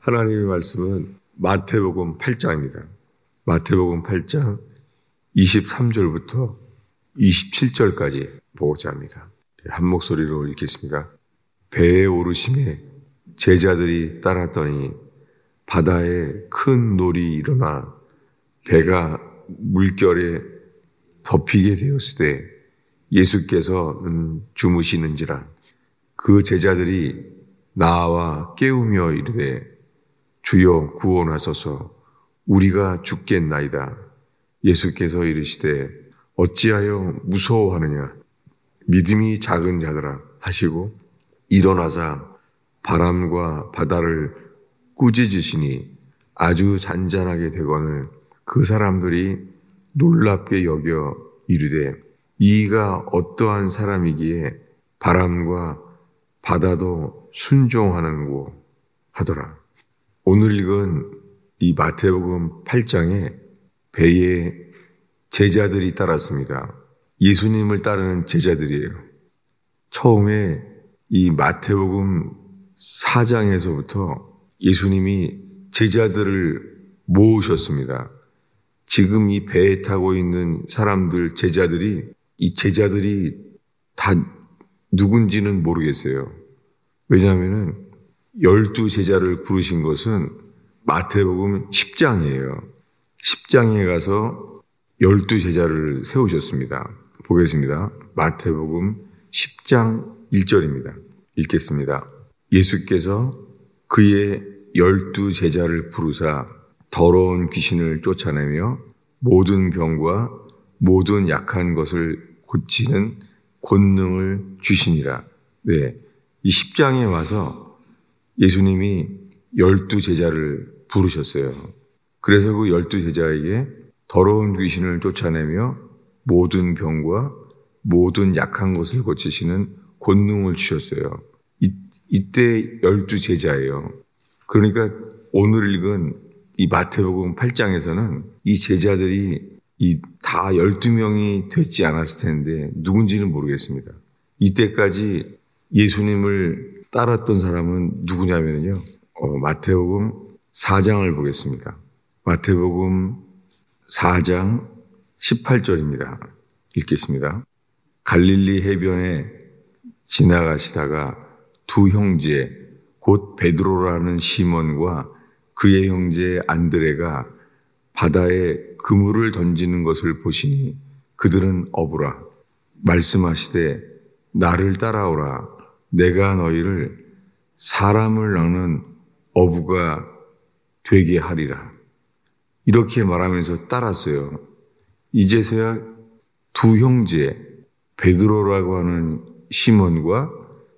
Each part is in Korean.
하나님의 말씀은 마태복음 8장입니다. 마태복음 8장 23절부터 27절까지 보고자 합니다. 한 목소리로 읽겠습니다. 배에 오르심에 제자들이 따랐더니 바다에 큰 놀이 일어나 배가 물결에 덮이게 되었을 때 예수께서 주무시는지라. 그 제자들이 나와 깨우며 이르되 주여 구원하소서 우리가 죽겠나이다. 예수께서 이르시되 어찌하여 무서워하느냐 믿음이 작은 자들아 하시고 일어나사 바람과 바다를 꾸짖으시니 아주 잔잔하게 되거늘 그 사람들이 놀랍게 여겨 이르되 이가 어떠한 사람이기에 바람과 바다도 순종하는고 하더라. 오늘 읽은 이 마태복음 8장에 배에 제자들이 따랐습니다. 예수님을 따르는 제자들이에요. 처음에 이 마태복음 4장에서부터 예수님이 제자들을 모으셨습니다. 지금 이 배에 타고 있는 사람들, 이 제자들이 다 누군지는 모르겠어요. 왜냐하면은 12제자를 부르신 것은 마태복음 10장이에요. 10장에 가서 12제자를 세우셨습니다. 보겠습니다. 마태복음 10장 1절입니다. 읽겠습니다. 예수께서 그의 12제자를 부르사 더러운 귀신을 쫓아내며 모든 병과 모든 약한 것을 고치는 권능을 주시니라. 네, 이 10장에 와서 예수님이 12제자를 부르셨어요. 그래서 그 12제자에게 더러운 귀신을 쫓아내며 모든 병과 모든 약한 것을 고치시는 권능을 주셨어요. 이때 12제자예요. 그러니까 오늘 읽은 이 마태복음 8장에서는 이 제자들이 다 12명이 됐지 않았을 텐데 누군지는 모르겠습니다. 이때까지 예수님을 따랐던 사람은 누구냐면요. 마태복음 4장을 보겠습니다. 마태복음 4장 18절입니다. 읽겠습니다. 갈릴리 해변에 지나가시다가 두 형제 곧 베드로라는 시몬과 그의 형제 안드레가 바다에 그물을 던지는 것을 보시니 그들은 어부라. 말씀하시되 나를 따라오라. 내가 너희를 사람을 낚는 어부가 되게 하리라. 이렇게 말하면서 따랐어요. 이제서야 두 형제 베드로라고 하는 시몬과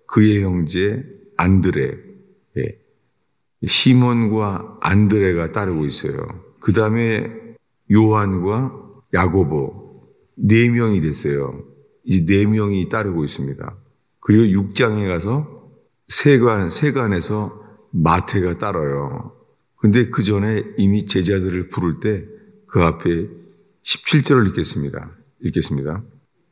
그의 형제 안드레, 시몬과 안드레가 따르고 있어요. 그 다음에 요한과 야고보 4명이 됐어요. 이 4명이 따르고 있습니다. 그리고 6장에 가서 세관에서 마태가 따라요. 근데 그 전에 이미 제자들을 부를 때 그 앞에 17절을 읽겠습니다.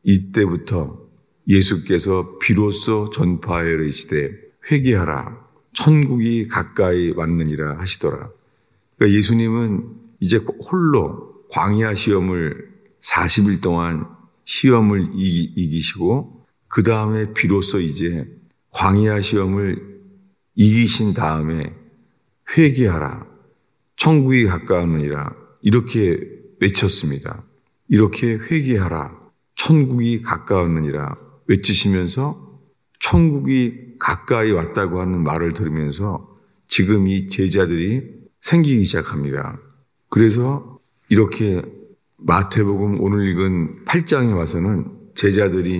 이때부터 예수께서 비로소 전파하여 이르시되 회개하라. 천국이 가까이 왔느니라 하시더라. 그러니까 예수님은 이제 홀로 광야 시험을 40일 동안 시험을 이기시고 그 다음에 비로소 이제 광야 시험을 이기신 다음에 회개하라. 천국이 가까우니라. 이렇게 외쳤습니다. 이렇게 회개하라. 천국이 가까웠느니라 외치시면서 천국이 가까이 왔다고 하는 말을 들으면서 지금 이 제자들이 생기기 시작합니다. 그래서 이렇게 마태복음 오늘 읽은 8장에 와서는 제자들이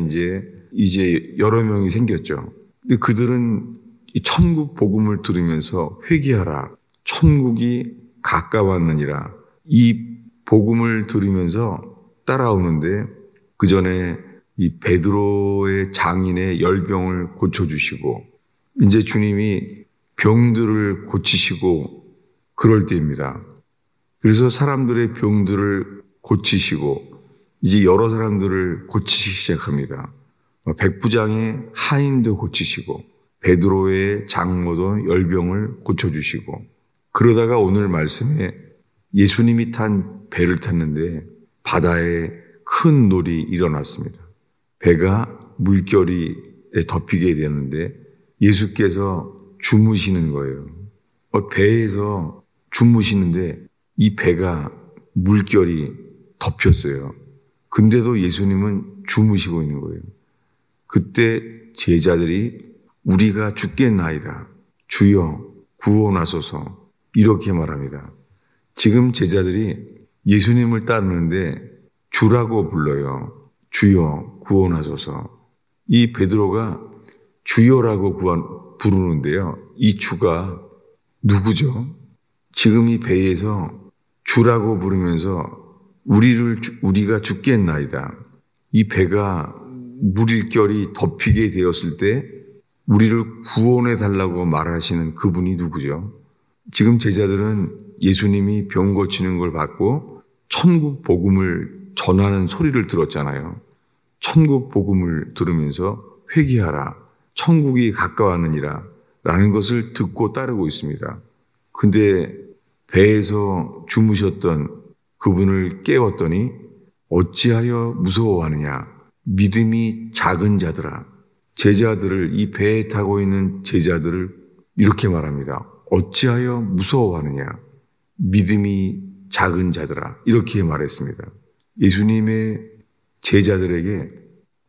이제 여러 명이 생겼죠. 근데 그들은 이 천국 복음을 들으면서 회개하라. 천국이 가까웠느니라. 이 복음을 들으면서 따라오는데 그 전에 이 베드로의 장인의 열병을 고쳐주시고 이제 주님이 병들을 고치시고 그럴 때입니다. 그래서 사람들의 병들을 고치시고 이제 여러 사람들을 고치시기 시작합니다. 백부장의 하인도 고치시고 베드로의 장모도 열병을 고쳐주시고 그러다가 오늘 말씀에 예수님이 탄 배를 탔는데 바다에 큰 놀이 일어났습니다. 배가 물결이 덮이게 되는데 예수께서 주무시는 거예요. 배에서 주무시는데 이 배가 물결이 덮였어요. 근데도 예수님은 주무시고 있는 거예요. 그때 제자들이 우리가 죽겠나이다. 주여 구원하소서. 이렇게 말합니다. 지금 제자들이 예수님을 따르는데 주라고 불러요. 주여 구원하소서. 이 베드로가 주여라고 부르는데요. 이 주가 누구죠? 지금 이 배에서 주라고 부르면서 우리가 죽겠나이다. 이 배가 물결이 덮이게 되었을 때 우리를 구원해 달라고 말하시는 그분이 누구죠? 지금 제자들은 예수님이 병 고치는 걸 받고 천국 복음을 전하는 소리를 들었잖아요. 천국 복음을 들으면서 회개하라. 천국이 가까웠느니라. 라는 것을 듣고 따르고 있습니다. 근데 배에서 주무셨던 그분을 깨웠더니 어찌하여 무서워하느냐. 믿음이 작은 자들아. 제자들을, 이 배에 타고 있는 제자들을 이렇게 말합니다. 어찌하여 무서워하느냐. 믿음이 작은 자들아. 이렇게 말했습니다. 예수님의 제자들에게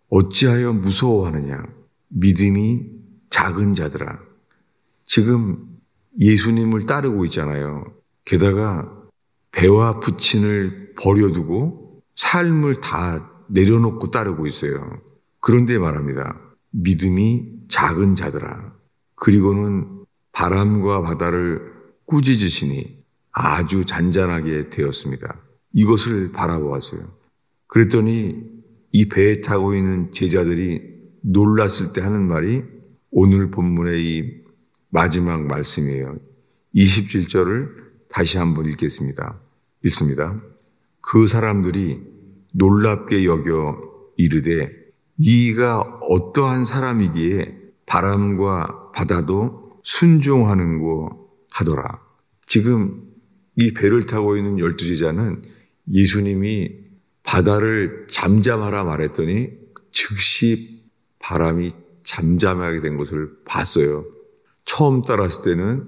어찌하여 무서워하느냐. 믿음이 작은 자들아. 지금 예수님을 따르고 있잖아요. 게다가 배와 부친을 버려두고 삶을 다 내려놓고 따르고 있어요. 그런데 말합니다. 믿음이 작은 자들아. 그리고는 바람과 바다를 꾸짖으시니 아주 잔잔하게 되었습니다. 이것을 바라보았어요. 그랬더니 이 배에 타고 있는 제자들이 놀랐을 때 하는 말이 오늘 본문의 이 마지막 말씀이에요. 27절을 다시 한번 읽겠습니다. 읽습니다. 그 사람들이 놀랍게 여겨 이르되 이가 어떠한 사람이기에 바람과 바다도 순종하는고 하더라. 지금 이 배를 타고 있는 12제자는 예수님이 바다를 잠잠하라 말했더니 즉시 바람이 잠잠하게 된 것을 봤어요. 처음 따랐을 때는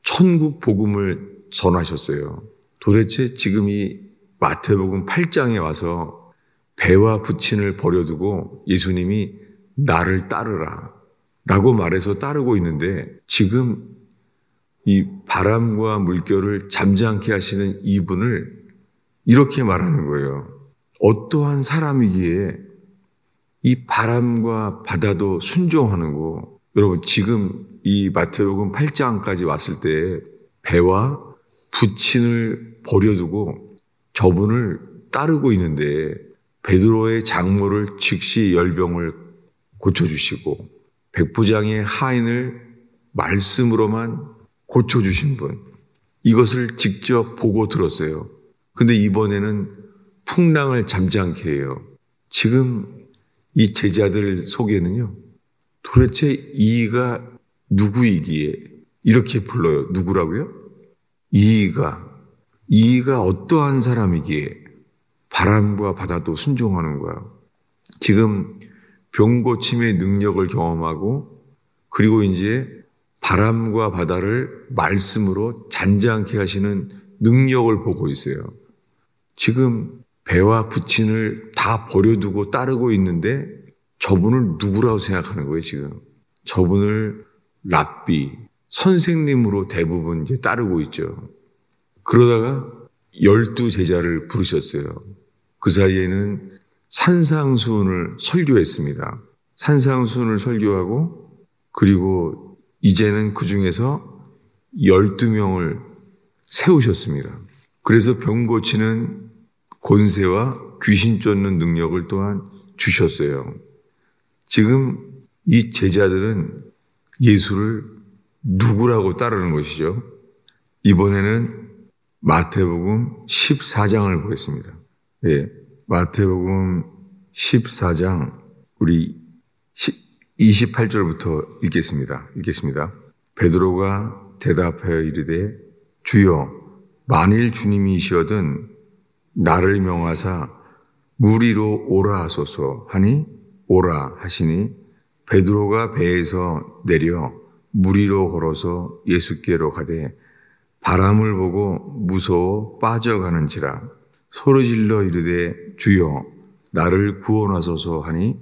천국 복음을 전하셨어요. 도대체 지금 이 마태복음 8장에 와서 배와 부친을 버려두고 예수님이 나를 따르라 라고 말해서 따르고 있는데 지금 이 바람과 물결을 잠잠케 하시는 이분을 이렇게 말하는 거예요. 어떠한 사람이기에 이 바람과 바다도 순종하는고. 여러분 지금 이 마태복음 8장까지 왔을 때 배와 부친을 버려두고 저분을 따르고 있는데 베드로의 장모를 즉시 열병을 고쳐주시고 백부장의 하인을 말씀으로만 고쳐주신 분, 이것을 직접 보고 들었어요. 근데 이번에는 풍랑을 잠잠케 해요. 지금 이 제자들 속에는요, 도대체 이가 누구이기에 이렇게 불러요. 누구라고요? 이가 어떠한 사람이기에 바람과 바다도 순종하는 거야. 지금 병 고침의 능력을 경험하고 그리고 이제 바람과 바다를 말씀으로 잔잔케 하시는 능력을 보고 있어요. 지금 배와 부친을 다 버려두고 따르고 있는데 저분을 누구라고 생각하는 거예요, 지금. 저분을 랍비, 선생님으로 대부분 이제 따르고 있죠. 그러다가 12제자를 부르셨어요. 그 사이에는 산상수훈을 설교했습니다. 산상수훈을 설교하고 그리고 이제는 그 중에서 12명을 세우셨습니다. 그래서 병 고치는 권세와 귀신 쫓는 능력을 또한 주셨어요. 지금 이 제자들은 예수를 누구라고 따르는 것이죠? 이번에는 마태복음 14장을 보겠습니다. 예, 마태복음 14장 우리 28절부터 읽겠습니다. 베드로가 대답하여 이르되 주여 만일 주님이시거든 나를 명하사 물 위로 오라 하소서 하니 오라 하시니 베드로가 배에서 내려 물 위로 걸어서 예수께로 가되 바람을 보고 무서워 빠져가는지라 소리질러 이르되 주여 나를 구원하소서 하니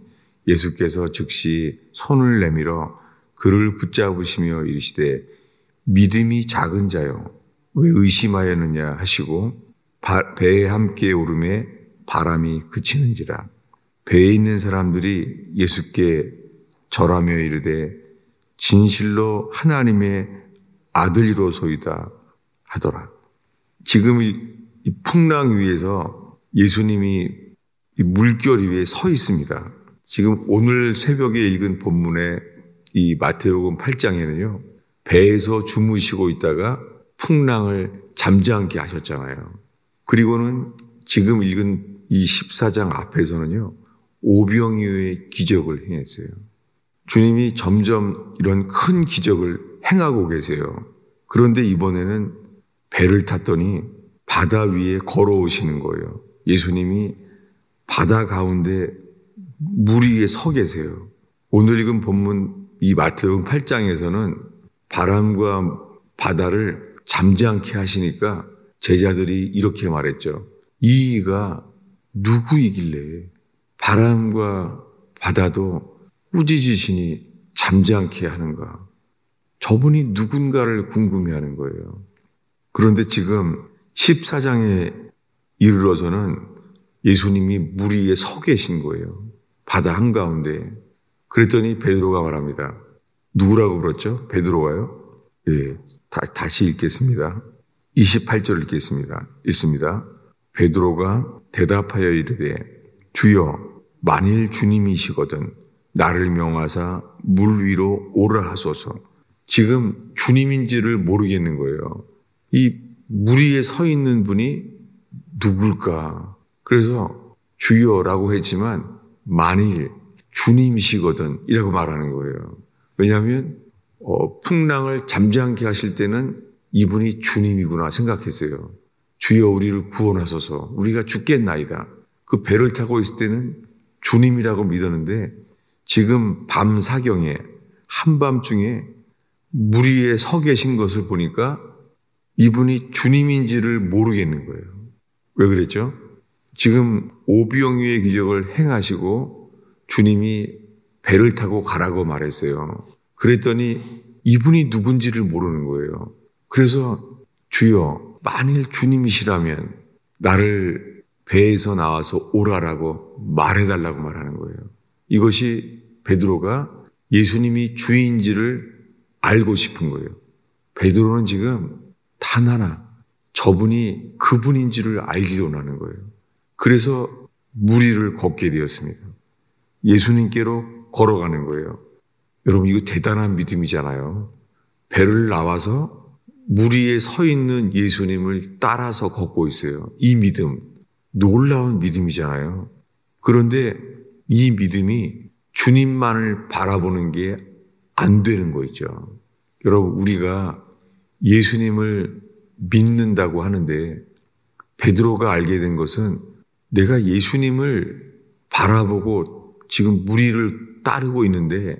예수께서 즉시 손을 내밀어 그를 붙잡으시며 이르시되 믿음이 작은 자여 왜 의심하였느냐 하시고 배에 함께 오르매 바람이 그치는지라. 배에 있는 사람들이 예수께 절하며 이르되 진실로 하나님의 아들이로소이다 하더라. 지금 이 풍랑 위에서 예수님이 이 물결 위에 서 있습니다. 지금 오늘 새벽에 읽은 본문의 이 마태복음 8장에는요. 배에서 주무시고 있다가 풍랑을 잠잠케 하셨잖아요. 그리고는 지금 읽은 이 14장 앞에서는요. 오병이어의 기적을 행했어요. 주님이 점점 이런 큰 기적을 행하고 계세요. 그런데 이번에는 배를 탔더니 바다 위에 걸어오시는 거예요. 예수님이 바다 가운데 물 위에 서 계세요. 오늘 읽은 본문 이 마태복음 8장에서는 바람과 바다를 잠잠케 하시니까 제자들이 이렇게 말했죠. 이가 누구이길래 바람과 바다도 꾸짖으시니 잠잠케 하는가. 저분이 누군가를 궁금해하는 거예요. 그런데 지금 14장에 이르러서는 예수님이 물 위에 서 계신 거예요. 바다 한가운데. 그랬더니 베드로가 말합니다. 누구라고 불렀죠? 베드로가요? 예, 다시 읽겠습니다. 28절 읽겠습니다. 읽습니다. 베드로가 대답하여 이르되 주여 만일 주님이시거든 나를 명하사 물 위로 오라 하소서. 지금 주님인지를 모르겠는 거예요. 이 물 위에 서 있는 분이 누굴까? 그래서 주여라고 했지만 만일 주님이시거든 이라고 말하는 거예요. 왜냐하면 풍랑을 잠잠케 하실 때는 이분이 주님이구나 생각했어요. 주여 우리를 구원하소서. 우리가 죽겠나이다. 그 배를 타고 있을 때는 주님이라고 믿었는데 지금 밤 사경에 한밤중에 물 위에 서 계신 것을 보니까 이분이 주님인지를 모르겠는 거예요. 왜 그랬죠? 지금 오병이어의 기적을 행하시고 주님이 배를 타고 가라고 말했어요. 그랬더니 이분이 누군지를 모르는 거예요. 그래서 주여 만일 주님이시라면 나를 배에서 나와서 오라라고 말해달라고 말하는 거예요. 이것이 베드로가 예수님이 주인지를 알고 싶은 거예요. 베드로는 지금 단 하나 저분이 그분인지를 알기도 원하는 거예요. 그래서 물 위를 걷게 되었습니다. 예수님께로 걸어가는 거예요. 여러분 이거 대단한 믿음이잖아요. 배를 나와서 물 위에 서 있는 예수님을 따라서 걷고 있어요. 이 믿음 놀라운 믿음이잖아요. 그런데 이 믿음이 주님만을 바라보는 게 안 되는 거 있죠. 여러분 우리가 예수님을 믿는다고 하는데 베드로가 알게 된 것은 내가 예수님을 바라보고 지금 물 위를 따르고 있는데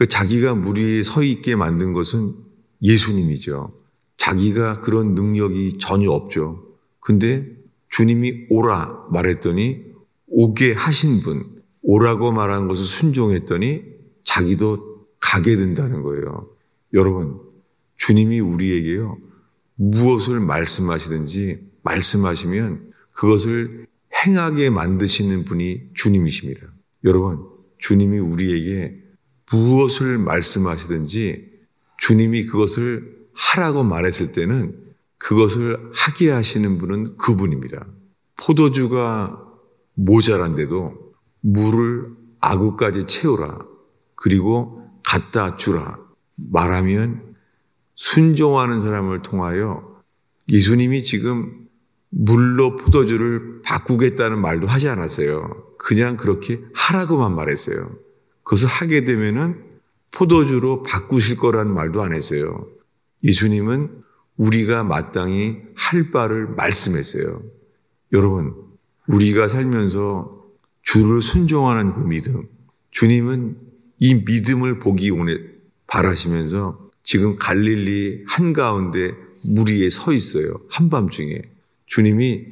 자기가 물 위에 서 있게 만든 것은 예수님이죠. 자기가 그런 능력이 전혀 없죠. 근데 주님이 오라 말했더니 오게 하신 분, 오라고 말한 것을 순종했더니 자기도 가게 된다는 거예요. 여러분, 주님이 우리에게요, 무엇을 말씀하시든지 말씀하시면 그것을 행하게 만드시는 분이 주님이십니다. 여러분, 주님이 우리에게 무엇을 말씀하시든지 주님이 그것을 하라고 말했을 때는 그것을 하게 하시는 분은 그분입니다. 포도주가 모자란데도 물을 아구까지 채우라. 그리고 갖다 주라. 말하면 순종하는 사람을 통하여 예수님이 지금 물로 포도주를 바꾸겠다는 말도 하지 않았어요. 그냥 그렇게 하라고만 말했어요. 그것을 하게 되면은 포도주로 바꾸실 거라는 말도 안 했어요. 예수님은 우리가 마땅히 할 바를 말씀했어요. 여러분, 우리가 살면서 주를 순종하는 그 믿음, 주님은 이 믿음을 보기 바라시면서 지금 갈릴리 한가운데 물 위에 서 있어요. 한밤중에. 주님이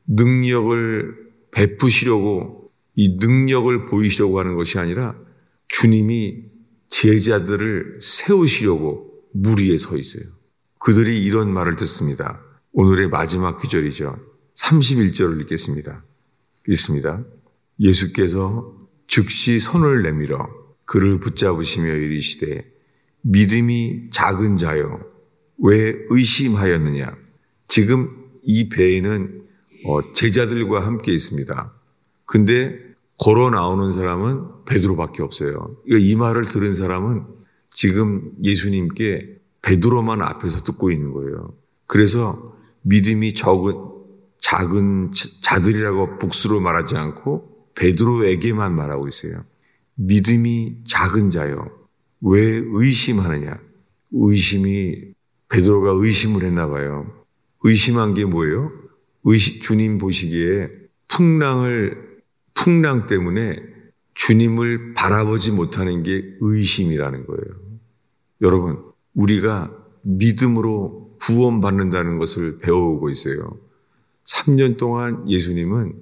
능력을 베푸시려고, 이 능력을 보이시려고 하는 것이 아니라 주님이 제자들을 세우시려고 물 위에 서 있어요. 그들이 이런 말을 듣습니다. 오늘의 마지막 구절이죠. 31절을 읽겠습니다. 읽습니다. 예수께서 즉시 손을 내밀어 그를 붙잡으시며 이르시되 믿음이 작은 자여 왜 의심하였느냐. 지금 이 배에는 제자들과 함께 있습니다. 근데 걸어 나오는 사람은 베드로밖에 없어요. 이 말을 들은 사람은 지금 예수님께 베드로만 앞에서 듣고 있는 거예요. 그래서 믿음이 작은 자들이라고 복수로 말하지 않고 베드로에게만 말하고 있어요. 믿음이 작은 자여 왜 의심하느냐. 베드로가 의심을 했나 봐요. 의심한 게 뭐예요? 주님 보시기에 풍랑 때문에 주님을 바라보지 못하는 게 의심이라는 거예요. 여러분, 우리가 믿음으로 구원받는다는 것을 배워오고 있어요. 3년 동안 예수님은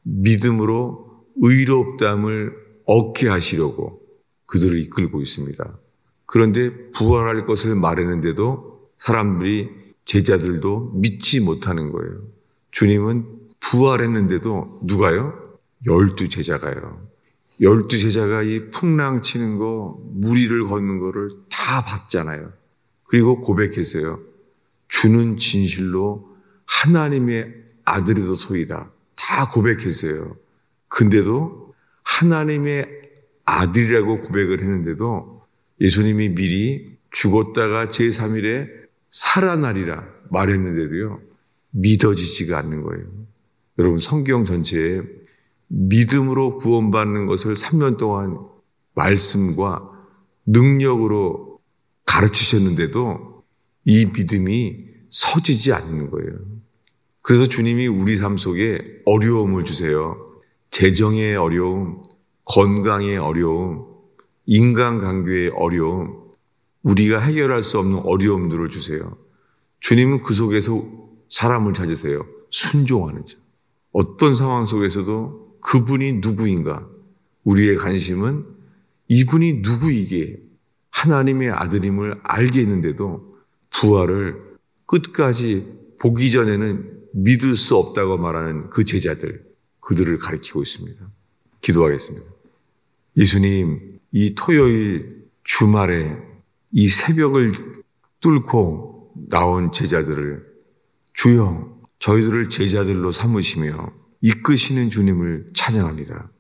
믿음으로 의롭다함을 얻게 하시려고 그들을 이끌고 있습니다. 그런데 부활할 것을 말했는데도 사람들이, 제자들도 믿지 못하는 거예요. 주님은 부활했는데도 누가요? 12제자가요. 12제자가 이 풍랑 치는 거, 물 위를 걷는 거를 다 봤잖아요. 그리고 고백했어요. 주는 진실로 하나님의 아들이소이다. 다 고백했어요. 근데도 하나님의 아들이라고 고백을 했는데도 예수님이 미리 죽었다가 제3일에 살아나리라 말했는데도요, 믿어지지가 않는 거예요. 여러분, 성경 전체에 믿음으로 구원받는 것을 3년 동안 말씀과 능력으로 가르치셨는데도 이 믿음이 서지지 않는 거예요. 그래서 주님이 우리 삶 속에 어려움을 주세요. 재정의 어려움, 건강의 어려움, 인간관계의 어려움, 우리가 해결할 수 없는 어려움들을 주세요. 주님은 그 속에서 사람을 찾으세요. 순종하는 자. 어떤 상황 속에서도 그분이 누구인가? 우리의 관심은 이분이 누구이기에 하나님의 아들임을 알게 했는데도 부활을 끝까지 보기 전에는 믿을 수 없다고 말하는 그 제자들, 그들을 가리키고 있습니다. 기도하겠습니다. 예수님, 이 토요일 주말에 이 새벽을 뚫고 나온 제자들을 주여 저희들을 제자들로 삼으시며 이끄시는 주님을 찬양합니다.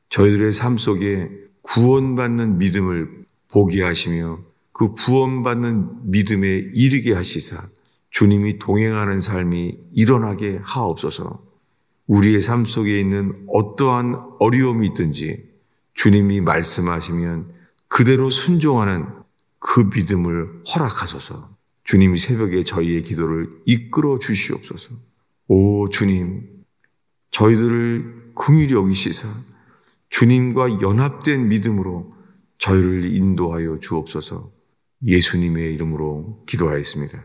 저희들의 삶 속에 구원받는 믿음을 보게 하시며 그 구원받는 믿음에 이르게 하시사 주님이 동행하는 삶이 일어나게 하옵소서. 우리의 삶 속에 있는 어떠한 어려움이 있든지 주님이 말씀하시면 그대로 순종하는 그 믿음을 허락하소서. 주님이 새벽에 저희의 기도를 이끌어 주시옵소서. 오 주님, 저희들을 긍휼히 여기시사 주님과 연합된 믿음으로 저희를 인도하여 주옵소서. 예수님의 이름으로 기도하였습니다.